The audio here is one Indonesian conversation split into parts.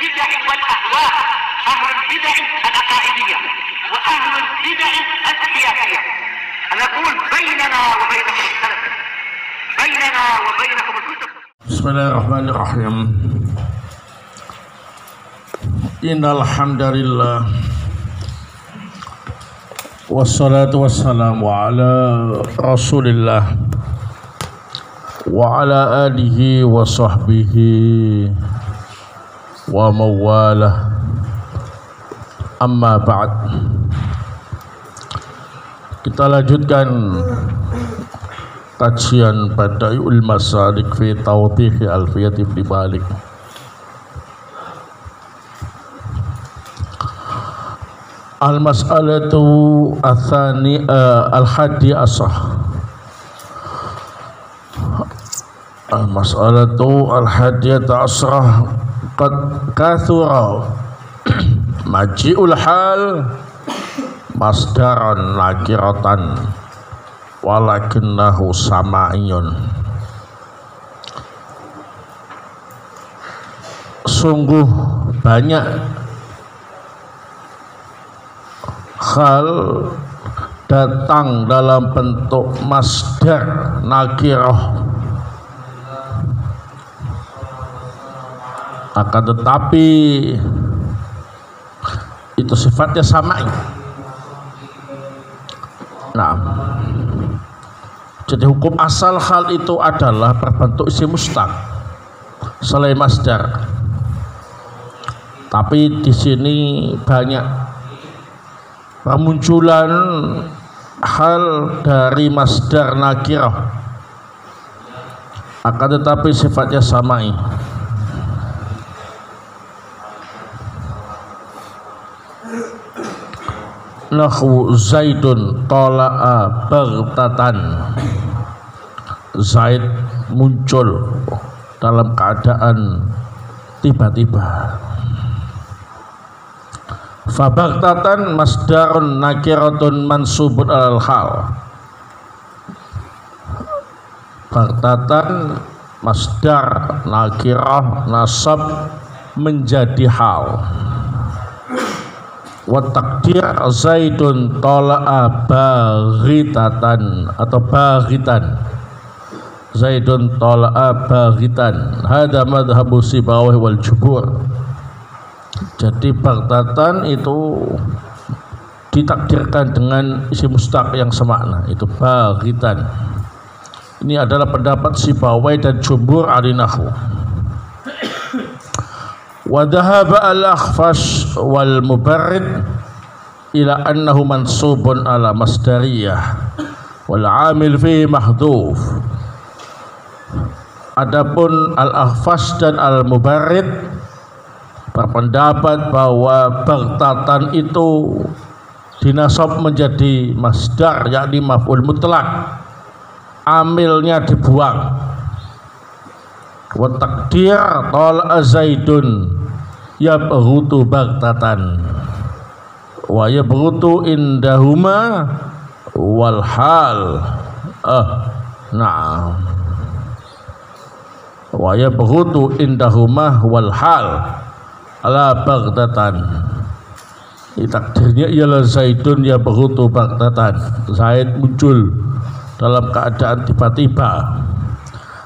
البدع والأهواء، أهل البدع العقائدية وأهل البدع السياسية. أنا أقول بيننا وبينكم السلف، بيننا وبينكم الكتب. بسم الله الرحمن الرحيم. Innal hamdalillah wassalatu wassalamu ala Rasulillah wa ala alihi wa sahbihi wa mawalah. Amma ba'd. Kita lanjutkan kajian Bada'iul Masalik fi Tawdih Alfiyat Ibn Malik. Al-mas'alatu athani al-hadi asrah. Al-mas'alatu al-hadiyat asrah qad kathura maji'ul hal masdaran nakiratan walakinnahu sama'iyun. Sungguh banyak hal datang dalam bentuk masdar nakirah, akan tetapi itu sifatnya sama'i. Nah, jadi hukum asal hal itu adalah berbentuk isim mustaq selain masdar. Tapi di sini banyak permunculan hal dari masdar nakirah, akan tetapi sifatnya sama'i. Nahwu Zaidun tala'a baghtatan. Zaid muncul dalam keadaan tiba-tiba. Fabaghtatan masdarun nakiratun mansubun alal hal. Baghtatan masdar nakirah nasab menjadi hal. Wa taqdir Zaidun tala'a baghitatan atau baghitan. Zaidun tala'a baghitan. Hada madhhabu Sibawayh wal Jumhur. Jadi baghtatan itu ditakdirkan dengan isim mustaq yang semakna, itu baghitan. Ini adalah pendapat Sibawayh dan Jumhur ahli nahwu. Wa dhahaba al-Akhfash wal Mubarrid ila annahu mansubun ala masdariyah wal 'amil fihi mahdhuf. Adapun al-Akhfash dan al-Mubarrid berpendapat bahwa baghtatan itu dinasab menjadi masdar, yakni maf'ul mutlak, amilnya dibuang. Wa taqdir tala'a Zaidun yabghutu baghtatan wa yabghutu indahuma wal hal. Na'am. Wa yabghutu indahuma wal hal ala baghtatan. Takdirnya ialah Zaidun ya baghutu baghtatan. Zaid muncul dalam keadaan tiba-tiba.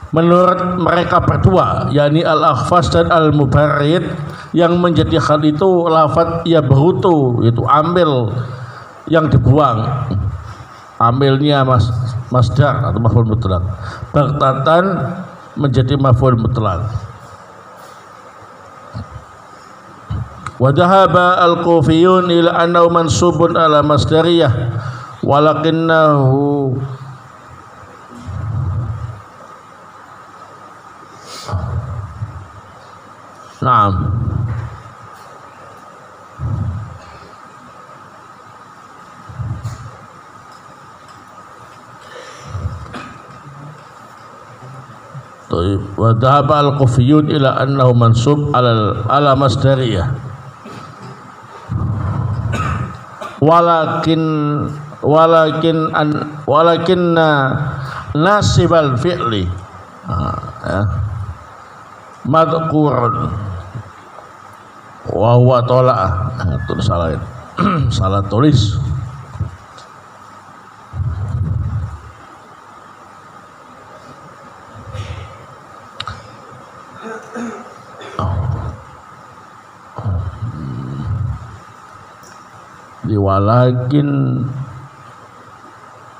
Menurut mereka berdua, yakni al-Akhfash dan al-Mubarrid, yang menjadi hal itu lafaz ya baghutu, itu amil yang dibuang. Amilnya masdar atau maf'ul mutlak. Baghtatan menjadi maf'ul mutlak. Wa dhahaba al-Kufiyun ila annahu mansubun ala masdariyah walakinnahu na'am. Wa dhahaba al-Kufiyun ila annahu mansub ala masdariyah walakinna nasibal fi'li madhkurun wa huwa tola'ah. Itu salah. Salah tulis.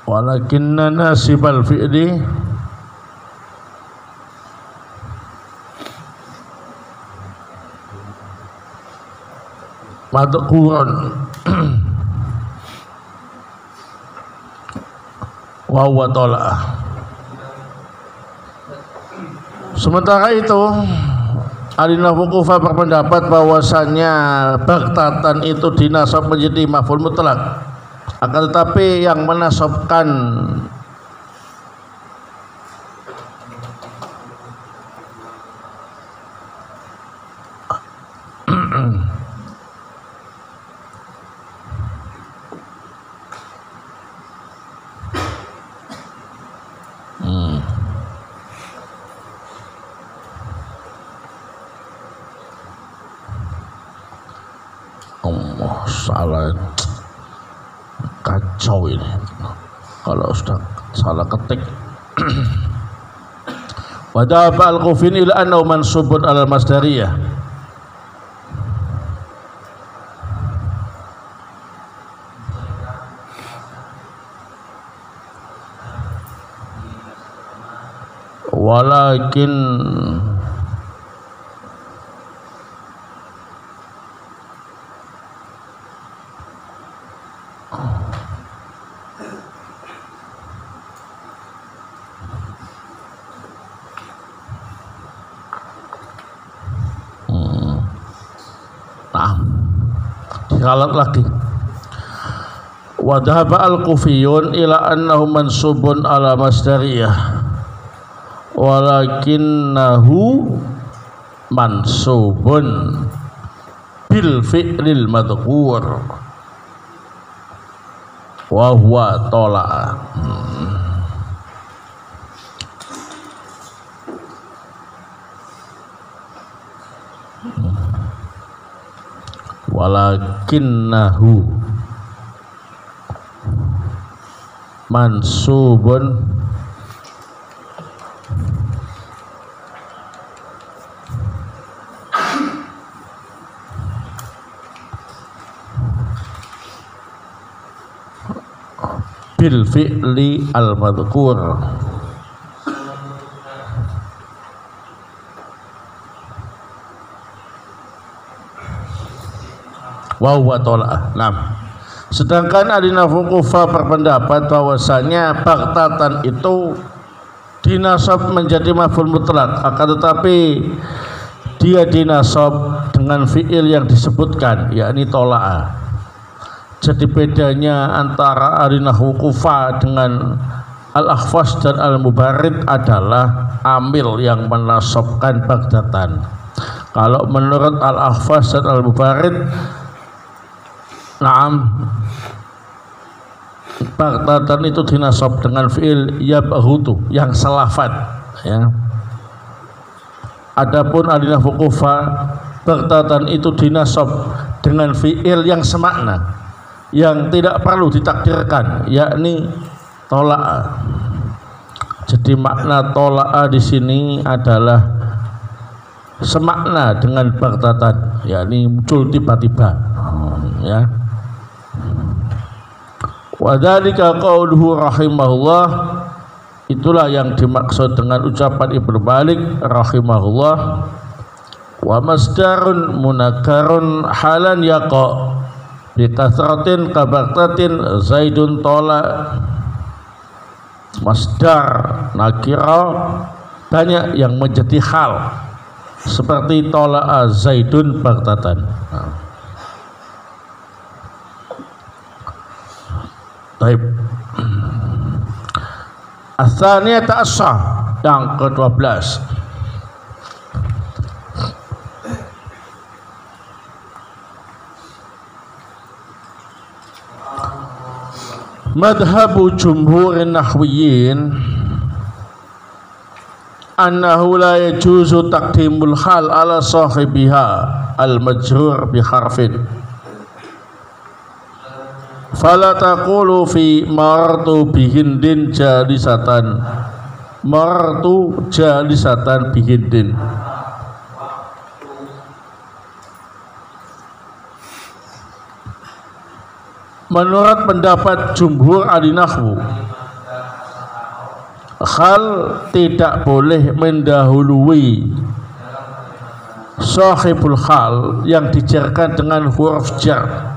walakinna nasibal fi'li madhkurun wa huwa tola'ah. Sementara itu Al-Nahwu Kufah berpendapat bahwasannya baghtatan itu dinasab menjadi maf'ul mutlak. Akan tetapi yang menasabkan salah, kacau ini kalau sudah salah ketik. Wa dhaba al-Qufin ila annahu mansubun ala masdariyah. Walakin dikalat lagi. Wa dhahaba al-Kufiyun ila annahu mansubun ala masdariyah walakinnahu mansubun bil fi'lil madhkur wa huwa tola'a. Walakinnahu mansubun bil fi'li al-madhkur wa huwa tola'ah. Nah, sedangkan Al-Nahwu Kufah berpendapat bahwasanya baghtatan itu dinasab menjadi maf'ul mutlak, akan tetapi dia dinasab dengan fi'il yang disebutkan, yakni tola'ah. Jadi bedanya antara Al-Nahwu Kufah dengan Al-Akhfas dan Al-Mubarrid adalah amil yang menasabkan baghtatan. Kalau menurut Al-Akhfas dan Al-Mubarrid, na'am, baghtatan itu dinasab dengan fi'il yabghutu yang selafat, ya. Adapun Al-Nahwu Kufah, baghtatan itu dinasab dengan fi'il yang semakna, yang tidak perlu ditakdirkan, yakni tola'a. Jadi makna tola'a di sini adalah semakna dengan baghtatan, yakni muncul tiba-tiba, ya. Wa dzalika qauluhu rahimahullah, itulah yang dimaksud dengan ucapan Ibnu Malik rahimahullah, wa masdarun munakkarun halan yaqa bi kasratin kabartatin zaidun tola. Masdar nakira banyak yang menjadi hal seperti tola zaidun baghtatan. Baik. As-tsaniyah ta'assah, yang ke-12. Madhabu jumhurin nahwiyin annahu la yajuzu taqdimul hal ala sahibiha al majrur bi harfin fala taqulu fi martu bihindin jalisatan martu jalisatan bihindin. Menurut pendapat jumhur ahli nahwu, hal tidak boleh mendahului sahibul hal yang dijarkan dengan huruf jar.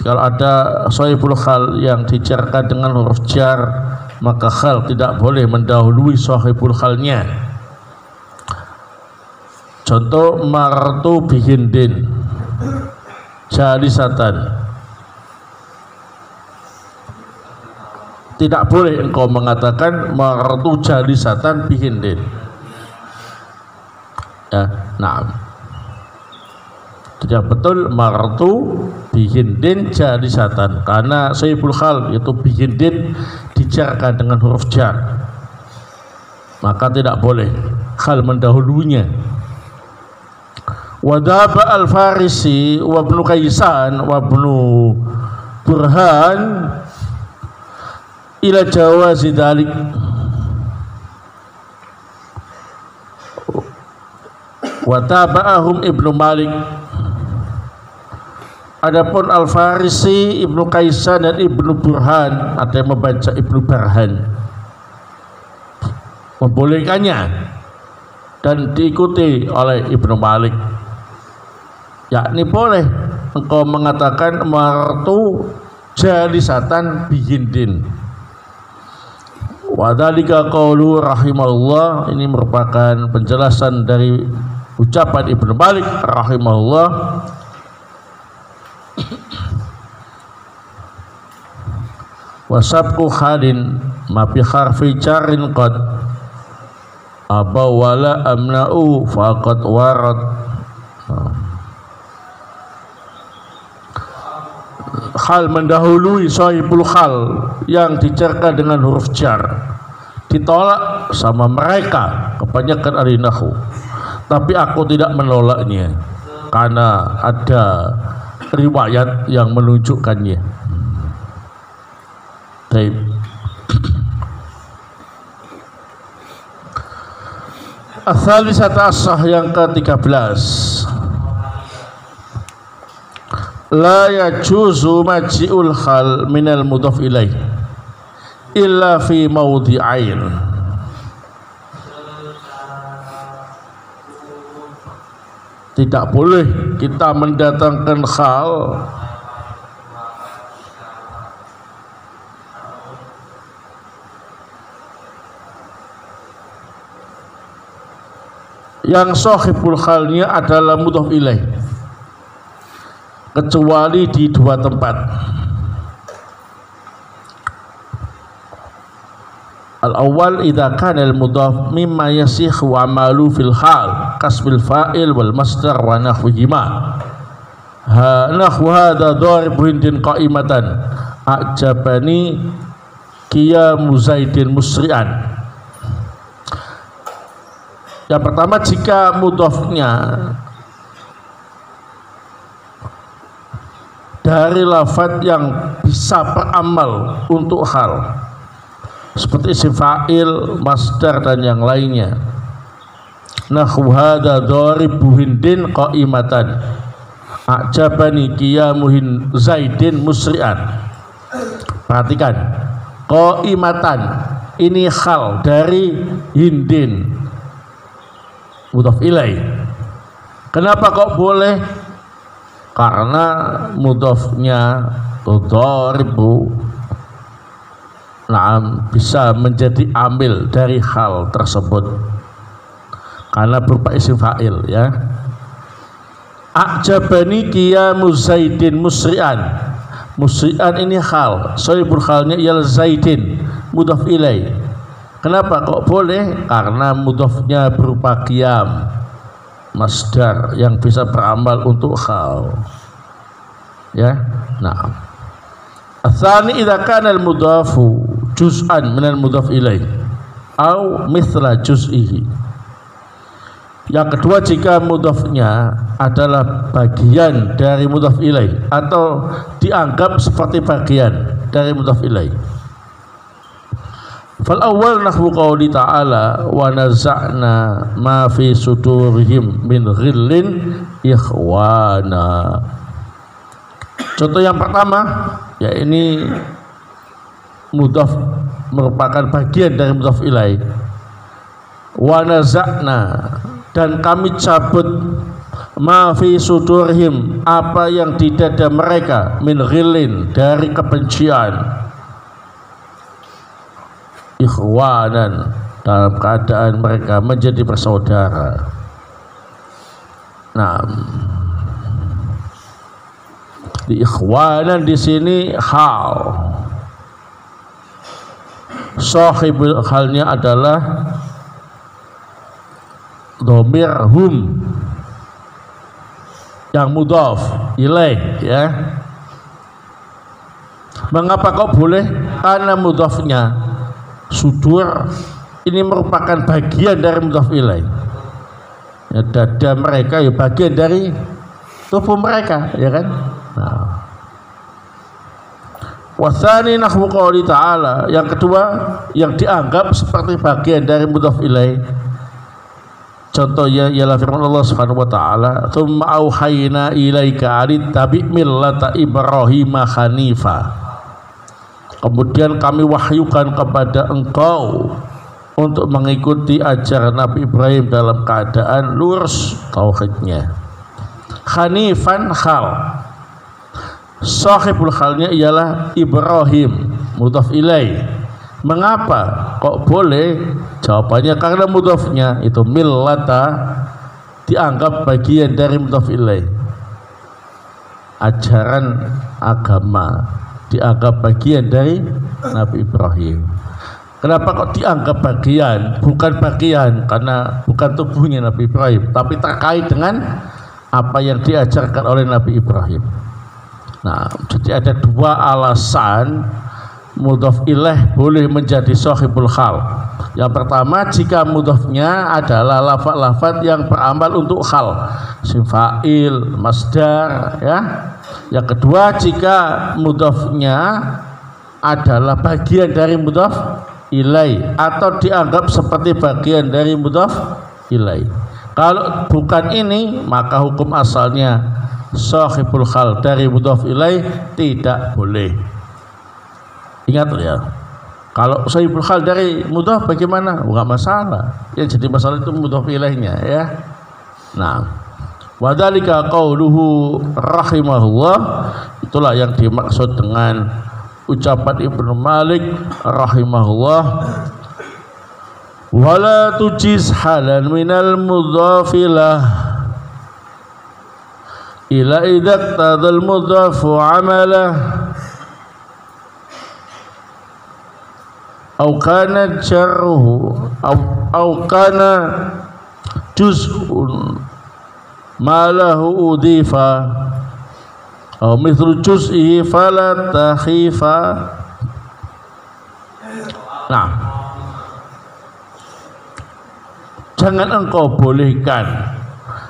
Kalau ada sahibul hal yang dijarkan dengan huruf jar, maka hal tidak boleh mendahului sahibul halnya. Contoh martu bihindin jalisatan. Tidak boleh engkau mengatakan martu jalisatan bihindin. Ya, nah. Tidak betul martu bihindin jalisatan, karena sahibul hal yaitu bihindin dijarkan dengan huruf jar. Maka tidak boleh hal mendahulunya. Wadaba al-Farisi wa ibnu Kaisan wa ibnu Burhan ila jawazi dalik. Wa taba'ahum Ibnu Malik. Adapun Al-Farisi, Ibnu Kaisan dan Ibnu Burhan, ada yang membaca Ibnu Burhan, membolehkannya dan diikuti oleh Ibnu Malik, yakni boleh engkau mengatakan martu jalisatan bihindin. Wadhalika qaulu rahimahullah. Ini merupakan penjelasan dari ucapan Ibnu Malik rahimahullah. Wasabku halin ma bi harfi jarin qad abawala amna'u faqad warad. Hal mendahului sahibul hal yang dijarkan dengan huruf jar ditolak sama mereka kebanyakan ahli nahwu, tapi aku tidak menolaknya karena ada riwayat yang menunjukkannya. Baik. Ats-tsalisata as-sah yang ke-13. La yajuzu maji'ul hal minal mudhaf ilaih illa fi mawdi'ain. Tidak boleh kita mendatangkan hal yang sahibul halnya adalah mudhaf ilaih, kecuali di dua tempat. Al-awwal idza kana al-mudhaf mimma yasihu amalu fil hal kasbil fa'il wal masdar wa nahwihima. Nahwu hadza dharibun din qa'imatan a'jabani qiyamu zaidin musri'an. Yang pertama, jika mudhafnya dari lafaz yang bisa beramal untuk hal seperti isim fa'il, masdar dan yang lainnya. Nahwu hadza dharibuhin din qa'imatan a'jabani qiyamuhin zaidin musri'an. Perhatikan, qa'imatan ini hal dari hindin mudhaf ilaih. Kenapa kok boleh? Karena mudhafnya dharibu bisa menjadi amil dari hal tersebut karena berupa isim fa'il, ya. A'jabani qiyamu zaidin musri'an. Musri'an ini hal, sahibul halnya ialah zaidin mudhaf ilaih. Kenapa kok boleh? Karena mudhafnya berupa qiyam, masdar yang bisa beramal untuk hal, ya. Nah, ats-tsani idza kana al-mudhafu juz'an min al-mudhaf ilaih. au mithla juz'ihi. Yang kedua, jika mudhafnya adalah bagian dari mudhaf ilaih atau dianggap seperti bagian dari mudhaf ilaih. Fal awwal nahwu qouli ta'ala wa naza'na ma fi sudurihim min ghillin ikhwana. Contoh yang pertama, ya ini mudhaf merupakan bagian dari mudhaf ilaih. Wa naza'na, dan kami cabut ma fi sudurihim, apa yang di dada mereka, min ghillin, dari kebencian, ikhwanan, dalam keadaan mereka menjadi bersaudara. Nah, di ikhwanan di sini hal, sahibul halnya adalah dhamir hum yang mudhaf ilaih, ya. Mengapa kok boleh? Karena mudhafnya sudur ini merupakan bagian dari mudhaf ilaih. Ya, dada mereka ya bagian dari tubuh mereka, ya kan? Nah. Wasani nahwu qouli ta'ala, yang kedua yang dianggap seperti bagian dari mudhaf ilaih. Contohnya ialah firman Allah Subhanahu wa taala, "Tsumma auhayna ilaika alittabi millata Ibrahim hanifa." Kemudian kami wahyukan kepada engkau untuk mengikuti ajaran Nabi Ibrahim dalam keadaan lurus tauhidnya. Hanifan hal, sahibul halnya ialah Ibrahim, mudhaf ilaih. Mengapa kok boleh? Jawabannya karena mudhafnya itu millata dianggap bagian dari mudhaf ilaih. Ajaran agama dianggap bagian dari Nabi Ibrahim. Kenapa kok dianggap bagian? Bukan bagian karena bukan tubuhnya Nabi Ibrahim, tapi terkait dengan apa yang diajarkan oleh Nabi Ibrahim. Nah, jadi ada dua alasan mudhaf ilaih boleh menjadi sahibul hal. Yang pertama, jika mudhafnya adalah lafaz-lafaz yang beramal untuk hal, isim fa'il, masdar, ya. Yang kedua, jika mudhafnya adalah bagian dari mudhaf ilaih atau dianggap seperti bagian dari mudhaf ilaih. Kalau bukan ini, maka hukum asalnya sahibul hal dari mudhaf ilaih tidak boleh. Ingat ya, kalau sahibul hal dari mudhaf bagaimana? Enggak masalah. Yang jadi masalah itu mudhaf ilaihnya, ya. Nah, wadzalika qauluhu rahimahullah, itulah yang dimaksud dengan ucapan Ibnu Malik rahimahullah, wala tujiz halan minal mudhafilah ila idza tadal mudhafu amalah au kana jarruhu au kana juz'un ma lahu udhifa au mithlu juz'ihi fala takhifa. Nah, jangan engkau bolehkan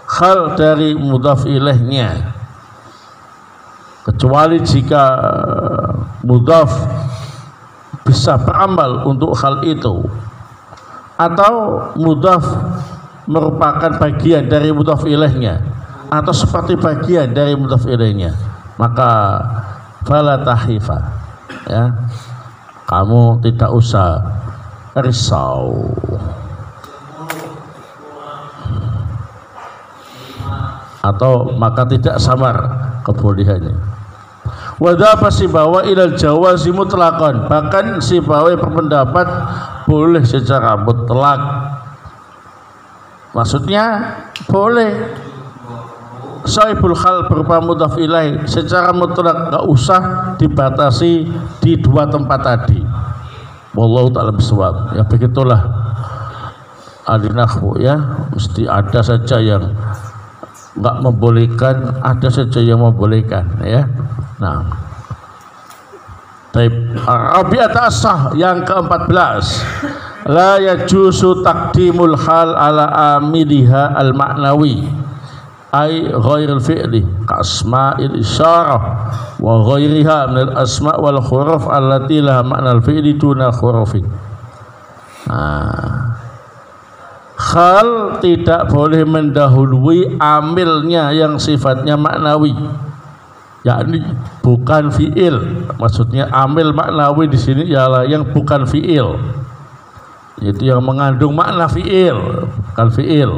hal dari mudhaf ilaihnya kecuali jika mudhaf bisa beramal untuk hal itu atau mudhaf merupakan bagian dari mudhaf ilaihnya atau seperti bagian dari mudhaf ilaihnya, maka fala tahifa, ya, kamu tidak usah risau. Atau maka tidak samar kebolehannya. Wadhaba Sibawa ilal jawazi mutlaqan, bahkan Sibawa berpendapat boleh secara mutlak. Maksudnya boleh sahibul hal berupa mudhaf ilaih secara mutlak, enggak usah dibatasi di dua tempat tadi. Wallahu ta'ala bisawab. Ya begitulah ahli nahwu, ya, mesti ada saja yang enggak membolehkan, ada saja yang membolehkan, ya. Nah, taib Rabi'at as-sah yang ke-14, la yajuzu taqdimul hal ala amiliha al ma'nawi ay ghairil fi'li ka asma'il isyarah wa ghairiha min al asma' wal huruf allati laha ma'nal fi'li duna hurufi. Hal tidak boleh mendahului amilnya yang sifatnya maknawi, yakni bukan fi'il. Maksudnya amil maknawi di sini ialah yang bukan fi'il, yaitu yang mengandung makna fi'il, bukan fi'il.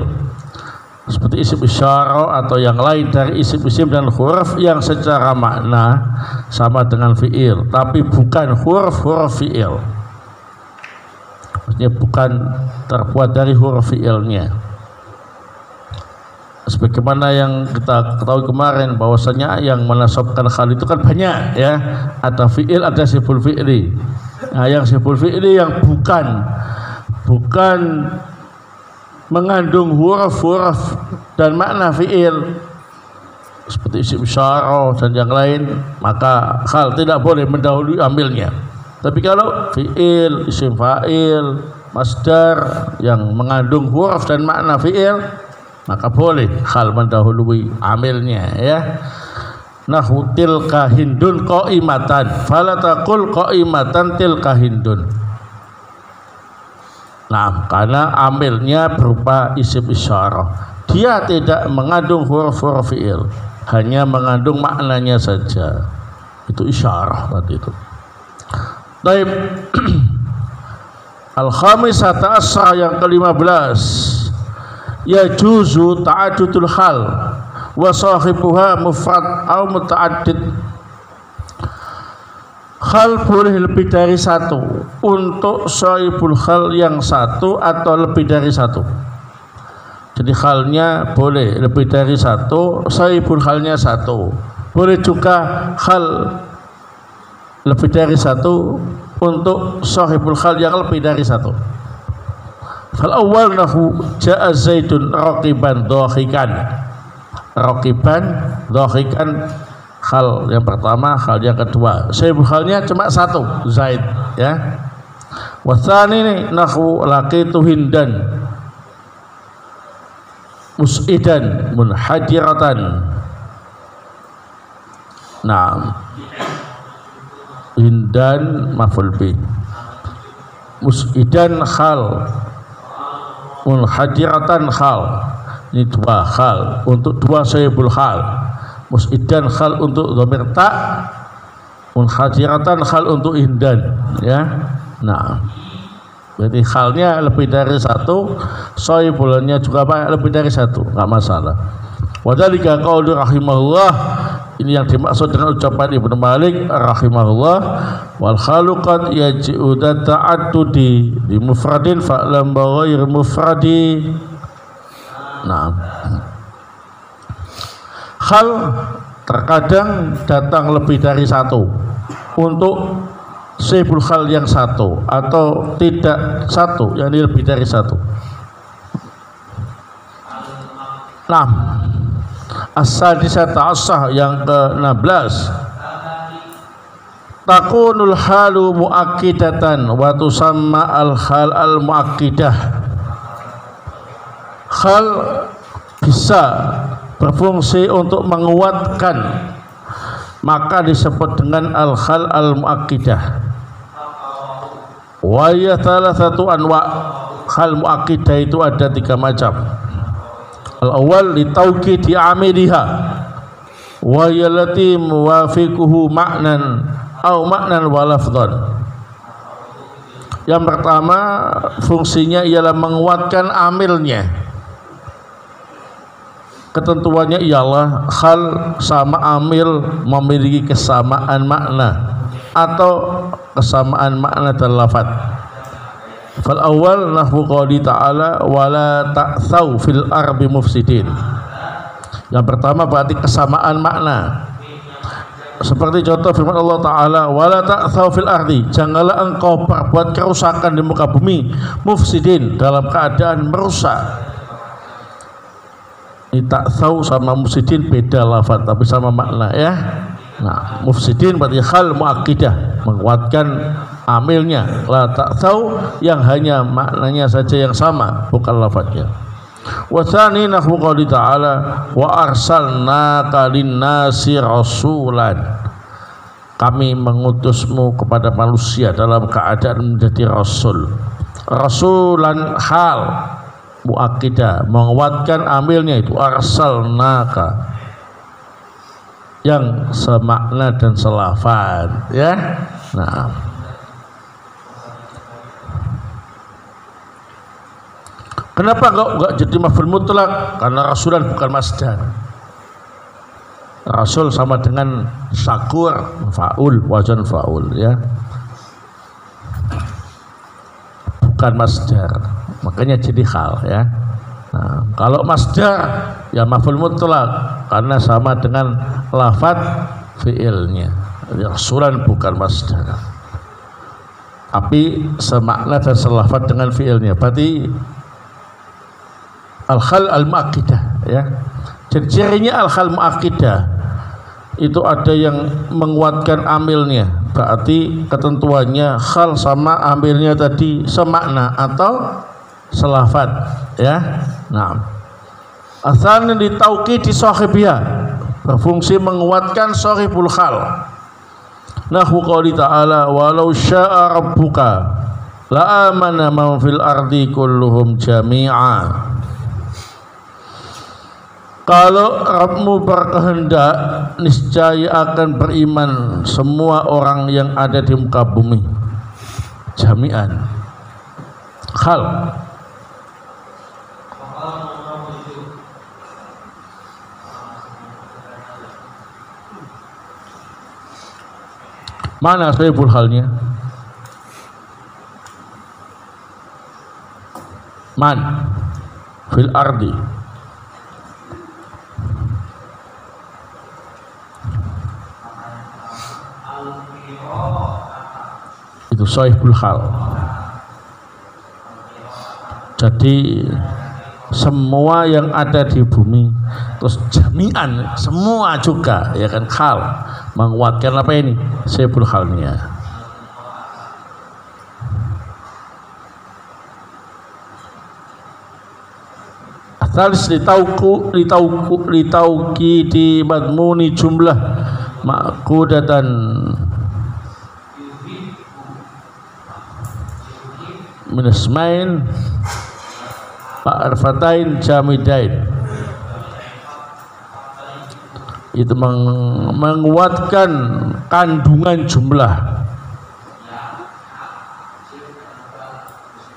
Seperti isim isyarah atau yang lain dari isim-isim dan huruf yang secara makna sama dengan fi'il, tapi bukan huruf-huruf fi'il. Maksudnya bukan terbuat dari huruf fi'ilnya. Sebagaimana yang kita ketahui kemarin bahwasanya yang menasabkan hal itu kan banyak ya, ada fi'il, ada siful fi'li. Nah, yang siful fi'li yang bukan mengandung huruf-huruf dan makna fi'il seperti isim isyarah dan yang lain, maka hal tidak boleh mendahului amilnya. Tapi kalau fi'il, isim fa'il, masdar yang mengandung huruf dan makna fi'il, maka boleh hal mendahului amilnya ya. Nahu tilka hindun qaimatan fala taqul qaimatan tilka hindun. Nah, karena amilnya berupa isim isyarah, dia tidak mengandung huruf-huruf fi'il, hanya mengandung maknanya saja. Itu isyarah tadi itu. Baik. Al-khamisata asra yang ke-15, yajuzu ta'addudul hal wa sahibuha mufrad atau muta'addid. Hal boleh lebih dari satu untuk sahibul hal yang satu atau lebih dari satu. Jadi halnya boleh lebih dari satu, sahibul halnya satu. Boleh juga hal lebih dari satu untuk sahibul hal yang lebih dari satu. Fal awal nahu ja'a zaidun raqiban dhahikan. Raqiban dhahikan hal yang pertama, hal yang kedua. Sahibul halnya cuma satu, Zaid ya. Wasani ini nahu laqitu hindan mus'idan munhadiratan. Nah, hindan maf'ul bih, mus'idan hal, munhadiratan hal. Ini dua hal untuk dua sahibul hal. Mus'idan hal untuk dhamir ta, munhadiratan hal untuk hindan ya. Nah, berarti halnya lebih dari satu, sahibulnya juga lebih dari satu, enggak masalah. Wadhalika qaulu rahimahullah, ini yang dimaksud dengan ucapan Ibnu Malik rahimahullah, wal khalu qad yaji'u ta'addudi di mufradin fa'lam ghair mufradi. Nah, hal terkadang datang lebih dari satu untuk sahibul hal yang satu atau tidak satu, yang lebih dari satu. Nah, as-sadisata asah yang ke-16, takunul halu muakkidatan wa tusamma al-hal al-muakkidah. Hal bisa berfungsi untuk menguatkan, maka disebut dengan al-hal al-muakkidah. Wa ya thalathatu anwa. Hal muakkidah itu ada 3 macam. Al-awwal li tawqidi amiliha wa yallati muwafiquhu ma'nan au ma'nan wa lafdhan. Yang pertama fungsinya ialah menguatkan amilnya. Ketentuannya ialah hal sama amil memiliki kesamaan makna atau kesamaan makna dan lafaz. Fal awal nahwu qouli ta'ala wala ta'tsaw fil ardi mufsidin. Yang pertama berarti kesamaan makna. Seperti contoh firman Allah Ta'ala, wala ta'tsaw fil ardi, janganlah engkau berbuat kerusakan di muka bumi, mufsidin, dalam keadaan merusak. Ini ta'tsaw sama mufsidin beda lafaz tapi sama makna ya. Nah, mufsidin berarti hal muakkidah, menguatkan amilnya, la ta'tau yang hanya maknanya saja yang sama, bukan lafadznya. Wa tsani nahwu qouli ta'ala wa arsalnaka lin-nasi rasulan, kami mengutusmu kepada manusia dalam keadaan menjadi rasul. Rasulan hal muakkidah, menguatkan amilnya itu arsalnaka yang semakna dan selafaz, ya. Nah, kenapa enggak jadi maf'ul mutlak? Karena rasulan bukan masdar. Rasul sama dengan syakur, faul, wazan faul, ya. Bukan masdar. Makanya jadi hal, ya. Nah, kalau masdar ya maf'ul mutlak karena sama dengan lafaz fi'ilnya. Rasulan bukan masdar. Tapi semakna dan selafaz dengan fi'ilnya. Berarti al-khal al-mu'akkidah, ya. Jadi cirinya al-khal mu'akkidah itu ada yang menguatkan amilnya, berarti ketentuannya khal sama amilnya tadi semakna atau selafat, ya. Nah, asalnya ditauqid di sahibiha, berfungsi menguatkan sahibul khal. Nahwu qouli ta'ala walau syaa rabbuka la amana man fil ardi kulluhum jami'a. Kalau Rabbmu berkehendak, niscaya akan beriman semua orang yang ada di muka bumi jami'an. Khal. Mana sahibul halnya? Man fil ardi. Itu sahibul hal. Jadi semua yang ada di bumi, terus jami'an semua juga, ya kan, hal menguatkan apa ini sahibul halnya. Asalis litauki di madmuni jumlah ma'qudatan minasmain ma'arfatain jamidain, itu menguatkan kandungan jumlah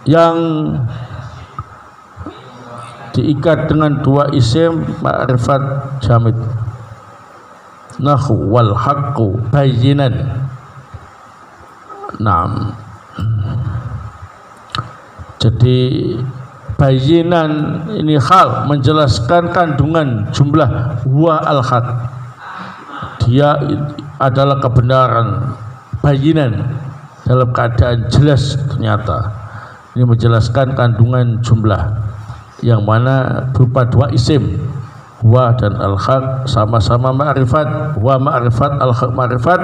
yang diikat dengan dua isim ma'rifat jamid. Nahu wal haqqu bayyinan. Naam. Jadi bayinan ini hal menjelaskan kandungan jumlah wa al-haq, dia adalah kebenaran, bayinan dalam keadaan jelas ternyata. Ini menjelaskan kandungan jumlah yang mana berupa dua isim, wa dan al-haq, sama-sama ma'rifat, wa ma'rifat, al-haq ma'rifat,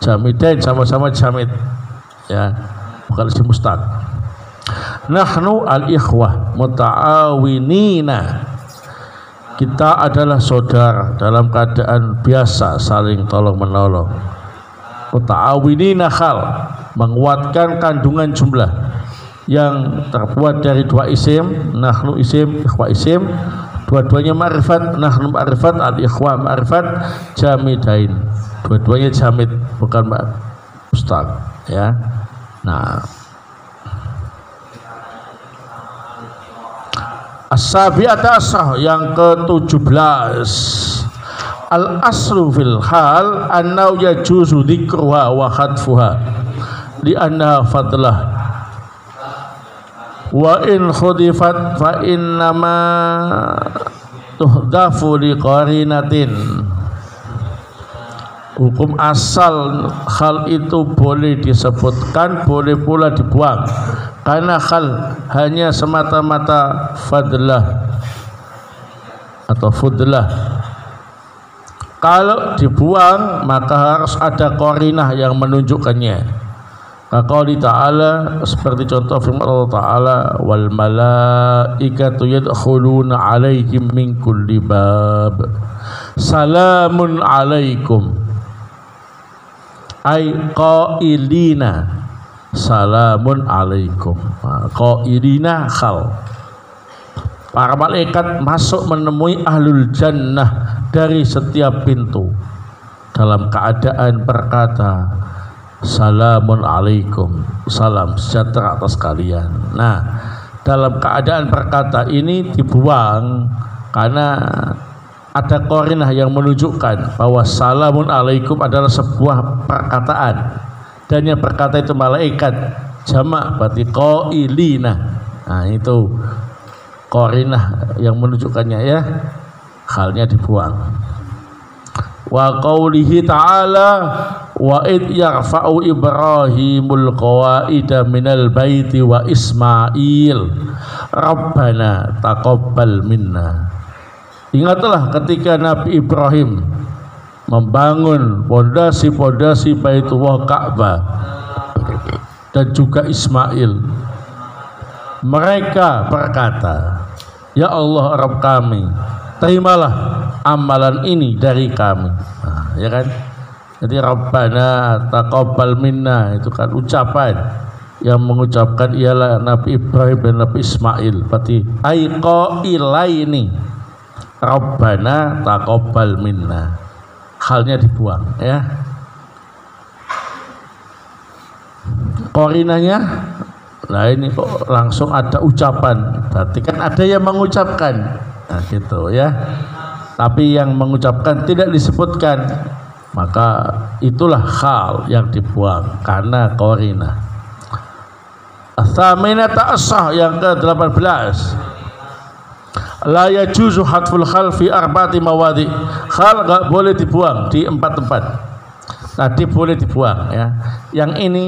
jamidain sama-sama jamid, ya, bukan isim mustaq. Nahnu al-ikhwah muta'awinina, kita adalah saudara dalam keadaan biasa saling tolong menolong. Muta'awinina khal, menguatkan kandungan jumlah yang terbuat dari dua isim, nahnu isim, ikhwah isim, dua-duanya ma'rifat, nahnu ma'rifat, al-ikhwah ma'rifat, jamidain, dua-duanya jamid bukan mustaq, ya. Nah, as-sabi'ata asah, yang ke-17, al-aslu fil hal annau yajuzu dzikruha wa khadfuha li anna fadlah wa in khudifat fa innama tuhdafu li qarinatin. Hukum asal hal itu boleh disebutkan, boleh pula dibuang, karena hal hanya semata-mata fadlah atau fudlah. Kalau dibuang maka harus ada qarinah yang menunjukkannya. Kaqouli ta'ala, seperti contoh firman Allah Ta'ala, wal malaikatu yadkhuluna alaihim min kulli bab salamun alaikum, ay qailina salamun alaikum. Qailina khal, para malaikat masuk menemui ahlul jannah dari setiap pintu dalam keadaan berkata salamun alaikum, salam sejahtera atas kalian. Nah, dalam keadaan berkata ini dibuang karena ada qarinah yang menunjukkan bahwa salamun alaikum adalah sebuah perkataan, dan yang berkata itu malaikat, jamak berarti qailina. Nah, itu qarinah yang menunjukkannya ya, halnya dibuang. Wa qaulihi ta'ala wa id yarfa'u Ibrahimul qawaida minal baiti wa Ismail Rabbana taqabbal minna. Ingatlah ketika Nabi Ibrahim membangun pondasi-pondasi Baitullah Ka'bah dan juga Ismail, mereka berkata, ya Allah Rabb kami, terimalah amalan ini dari kami. Nah, ya kan? Jadi Rabbana taqabbal minna itu kan ucapan yang mengucapkan ialah Nabi Ibrahim dan Nabi Ismail. Berarti ai qailaini Rabbana taqabbal minna. Halnya dibuang ya. Qarinanya, nah ini kok langsung ada ucapan. Berarti kan ada yang mengucapkan. Nah gitu ya. Tapi yang mengucapkan tidak disebutkan, maka itulah hal yang dibuang karena qarinah. Ats-tsaminata as-sah, yang ke-18, la yajuzu hatful khal fi arba'ati mawadi. Khal enggak boleh dibuang di 4 tempat. Tadi boleh dibuang ya. Yang ini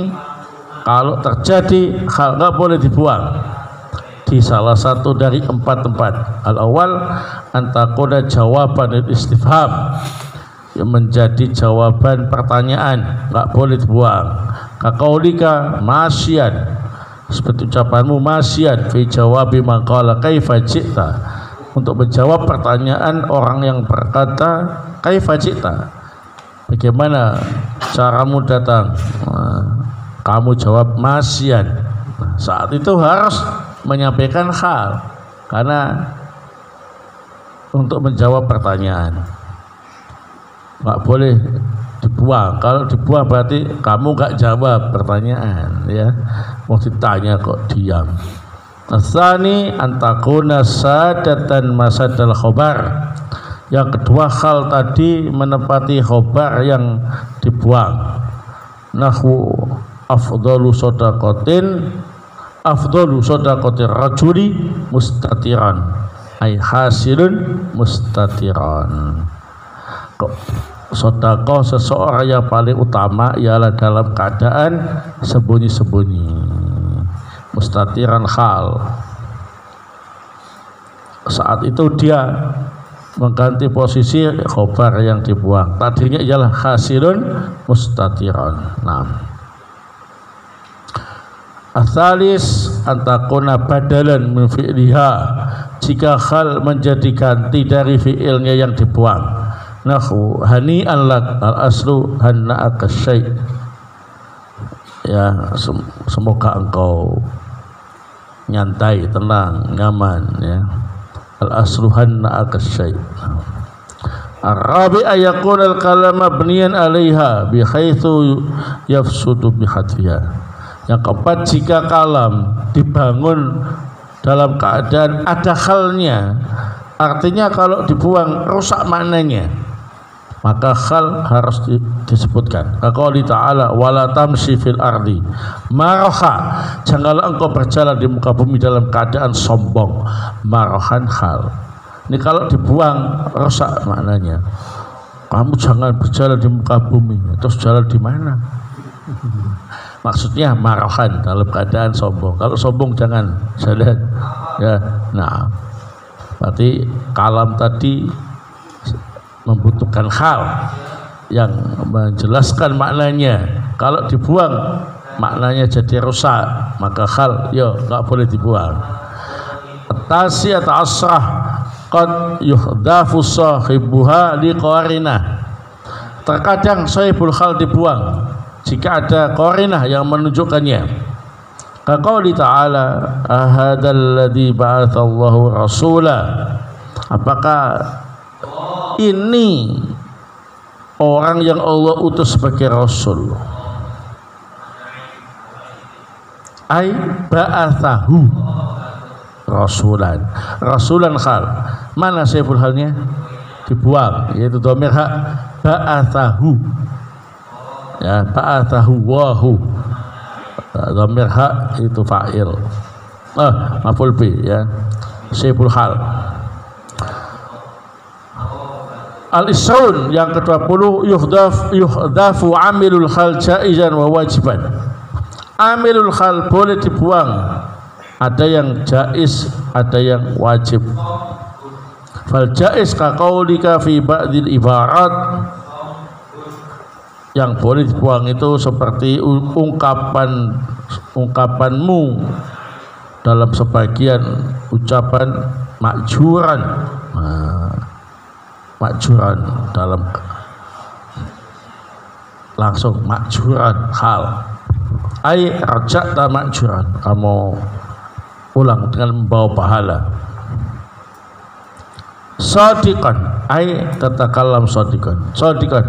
kalau terjadi khal enggak boleh dibuang di salah satu dari 4 tempat. Al-awwal antakoda jawaban istifham, yang menjadi jawaban pertanyaan, enggak boleh dibuang. Kaqaulika masyian, seperti ucapanmu masyian fi jawabi maqala kaifa ji'ta, untuk menjawab pertanyaan orang yang berkata kaifa ji'ta, bagaimana caramu datang. Kamu jawab masyian. Nah, saat itu harus menyampaikan hal karena untuk menjawab pertanyaan, nggak boleh dibuang. Kalau dibuang berarti kamu nggak jawab pertanyaan ya, mau ditanya kok diam. Asani antakuna sadatan masadal khobar. Yang kedua, hal tadi menepati khobar yang dibuang. Nahwu afdalu shadaqatir rajuli mustatiran, ay hasilun mustatiran. Sedekah seseorang yang paling utama ialah dalam keadaan sembunyi-sembunyi. Mustatiran hal, saat itu dia mengganti posisi khobar yang dibuang. Tadinya ialah hasilun mustatiran. Nah, Atsalis antakuna badalan min fi'liha, jika hal menjadi ganti dari fi'ilnya yang dibuang. Nahu hani'an lak, al aslu hanna'aka syai', ya semoga engkau nyantai, tenang, nyaman ya. Al aslu hanna'aka syai'. Ar-rabi ayakun al-kalama bniyan alaiha bi haitsu yafsudu bi hadfiha. Yang keempat, jika kalam dibangun dalam keadaan ada halnya, artinya kalau dibuang rusak maknanya, maka hal harus disebutkan. Qauli ta'ala wala tamshi fil ardi maraha, janganlah engkau berjalan di muka bumi dalam keadaan sombong. Marahan hal ini kalau dibuang rusak maknanya. Kamu jangan berjalan di muka bumi, terus jalan di mana? Maksudnya marahan dalam keadaan sombong. Kalau sombong jangan jalan ya. Nah, berarti kalam tadi membutuhkan hal yang menjelaskan maknanya. Kalau dibuang maknanya jadi rusak, maka khal ya nggak boleh dibuang. Tasiyat asrah qad yuhdafu sahibuha liqarinah. Terkadang sahibul khal dibuang jika ada qarinah yang menunjukkannya. Kaqauli ta'ala ahadzal ladzi ba'atsallahu rasula. Apakah ini orang yang Allah utus sebagai rasul? Ai ba'atsahu rasulan. Rasulan khal. Mana sahibul halnya? Dibuang, yaitu dhamir hak ba'atsahu. Ya, ba'atsahu wahu. Dhamir hak itu fa'il. Maf'ul bi ya. Sahibul hal. Al-Isrun yang ke-20 yuhdafu amilul khal jaizan wa wajiban. Amilul khal boleh dibuang, ada yang jaiz, ada yang wajib. Fal jaiz ka qaulika fi ba'dil ibarat. Yang boleh dibuang itu seperti ungkapanmu dalam sebagian ucapan makjuran. Makjuran dalam langsung makjuran hal ai raja'ta makjuran, kamu ulang dengan membawa pahala. Shadiqan ai tatakallam shadiqan. Shadiqan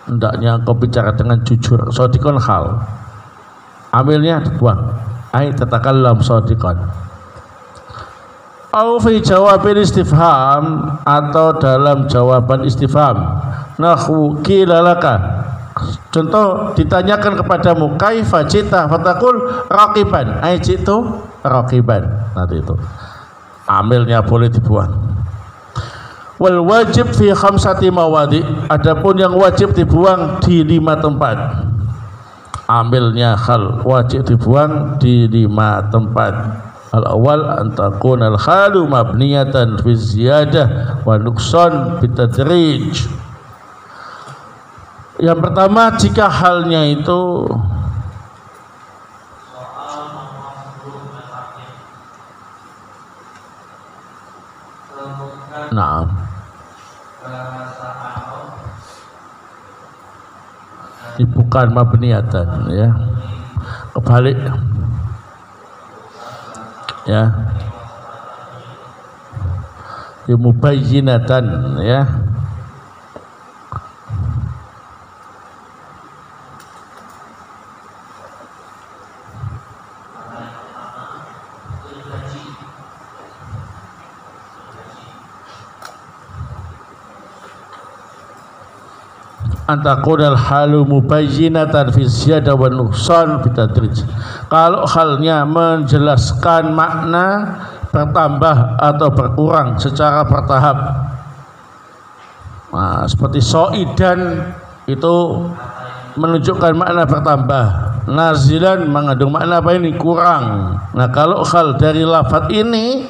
hendaknya kau bicara dengan jujur. Shadiqan hal amilnya dibuang ai tatakallam shadiqan. Au fi jawabil istifham, atau dalam jawaban istifham. Nahwu qila laka, contoh ditanyakan kepadamu kaifa jita fatakul raqiban, ai jitu raqiban. Nanti itu amilnya boleh dibuang. Wal wajib fi khamsati mawadi, adapun yang wajib dibuang di 5 tempat. Amilnya khal wajib dibuang di 5 tempat. Al-awwal an takuna al-khalu mabniyatan fi ziyadah wa nuqsan bitadrij. Yang pertama, jika halnya itu bukan mabniyatan, ya, kebalik. Ya, mubayyinatan, ya. Antakunal halu mubayyinatan fi ziyadah wa nuqsan bitadrij. Kalau halnya menjelaskan makna bertambah atau berkurang secara bertahap. Nah, seperti so'idan itu menunjukkan makna bertambah, nazilan mengandung makna apa ini? Kurang. Nah, kalau hal dari lafaz ini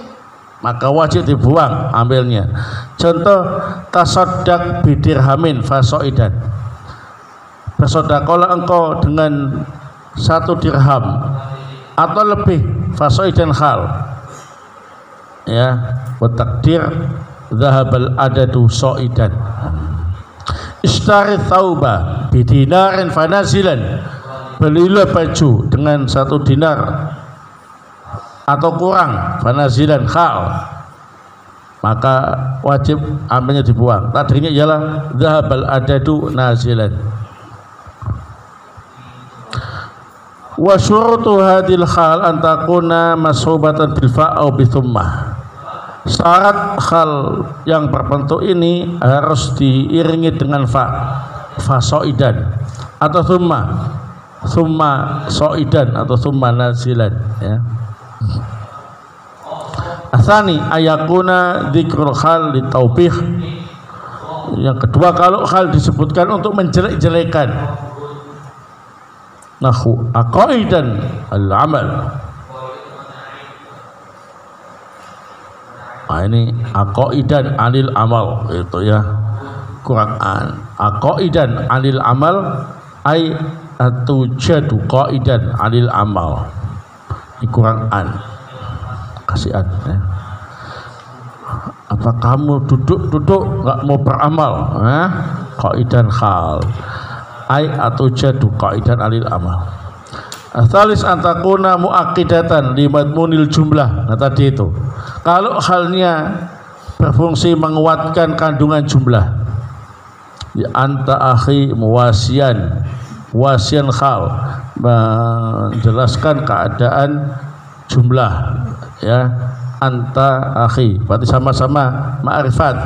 maka wajib dibuang ambilnya. Contoh tasaddaq bidirhamin fasoidan, bersedekahlah engkau dengan 1 dirham atau lebih, fasoidan khal, ya, wa takdir dhahabal adadu soidan. Ishtari thawba bidinarin fanazilan, belilah baju dengan 1 dinar atau kurang, fanazilan khal, maka wajib ambilnya dibuang. Tadinya ialah dhahabal adadu nazilan. Wa syurutu hadil khal an takuna mas'ubatan bil fa' au bi thummah. Syarat khal yang berbentuk ini harus diiringi dengan fa soidan atau thumma soidan atau thumma nazilan, ya. Asani ayakuna dzikrul khal litaubih. Yang kedua, kalau khal disebutkan untuk menjelek-jelekan. Nahu aqaidan al-amal. Nah, ini aqaidan anil amal, itu ya, kurang an. Aqaidan anil amal ay atau jadu qaidan anil amal. Ini kurang an. Kasih an ya. Apa kamu duduk nggak mau beramal? Qaidan hal. Ai atau jadu qaidan anil amal. Asalis antakuna muakidatan limadmunil jumlah. Nah tadi itu. Kalau halnya berfungsi menguatkan kandungan jumlah. Ya anta akhi muwasian hal, menjelaskan keadaan jumlah ya. Anta akhi berarti sama-sama ma'rifat,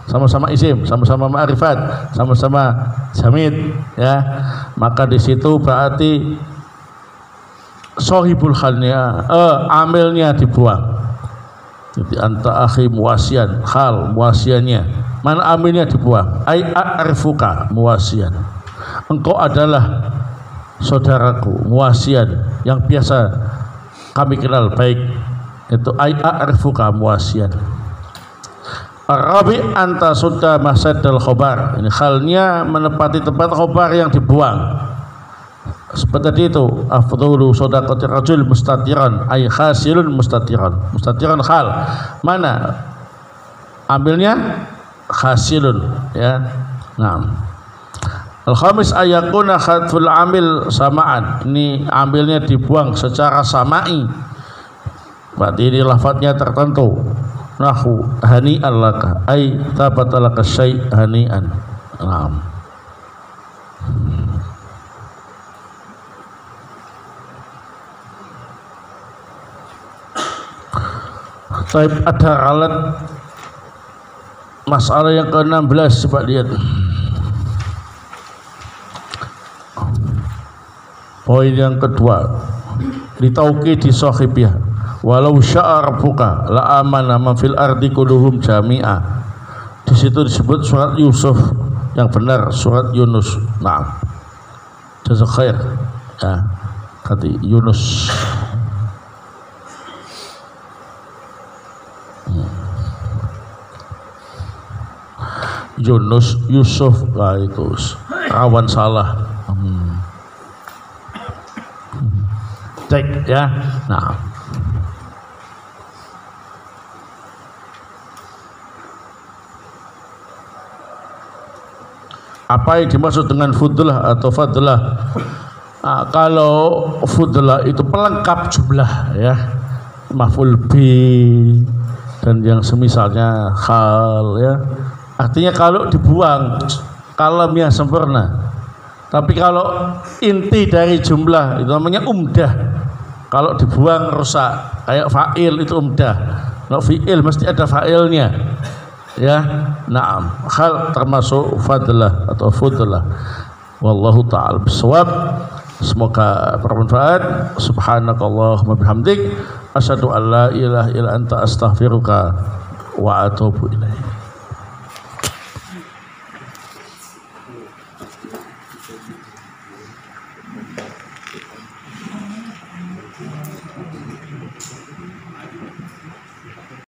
sama-sama isim, sama-sama ma'rifat, sama-sama jamid ya. Maka di situ berarti sohibul halnya amilnya dibuang. Jadi anta akhi muwasian hal, muwasiannya mana amilnya dibuang. Ai a'rifuka muwasian, engkau adalah saudaraku muwasian yang biasa kami kenal baik. Itu ai a'rifuka muwasian. Arabi anta sudda masadal khobar. Ini halnya menepati tempat khobar yang dibuang. Seperti itu afdhalu shadaqati rajul mustatiran ay khasilun mustatiran hal mana ambilnya khasilun ya. Naam. Al-khamis ayakuna khatful amil samaan. Ini ambilnya dibuang secara samai. Berarti ini lafadznya tertentu. Nahu hani'an laka ay tabata laka syai' hani'an. Naam. Taib ada alat masalah yang ke-16 coba lihat. Poin yang kedua, litauqidi sahibiyah walau sya'a rabbuka la amana man fil ardi kulluhum jami'a. Di situ disebut surat Yusuf yang benar surat Yunus. Naam. Jazak khair. Ya, tadi Yunus. Yunus Yusuf lah itu rawan salah. Cek ya. Nah, apa yang dimaksud dengan fudlah atau fadlah? Nah, kalau fudlah itu pelengkap jumlah ya, maf'ul bi dan yang semisalnya hal ya. Artinya kalau dibuang kalamnya sempurna. Tapi kalau inti dari jumlah itu namanya umdah. Kalau dibuang rusak. Kayak fa'il itu umdah. Kalau fi'il mesti ada fa'ilnya. Ya, na'am. Hal termasuk fadlah atau fudlah. Wallahu ta'ala bisawab. Semoga bermanfaat. Subhanakallahumma bihamdik. Asyhadu an la ilaha illa anta astaghfiruka wa atubu ilaik.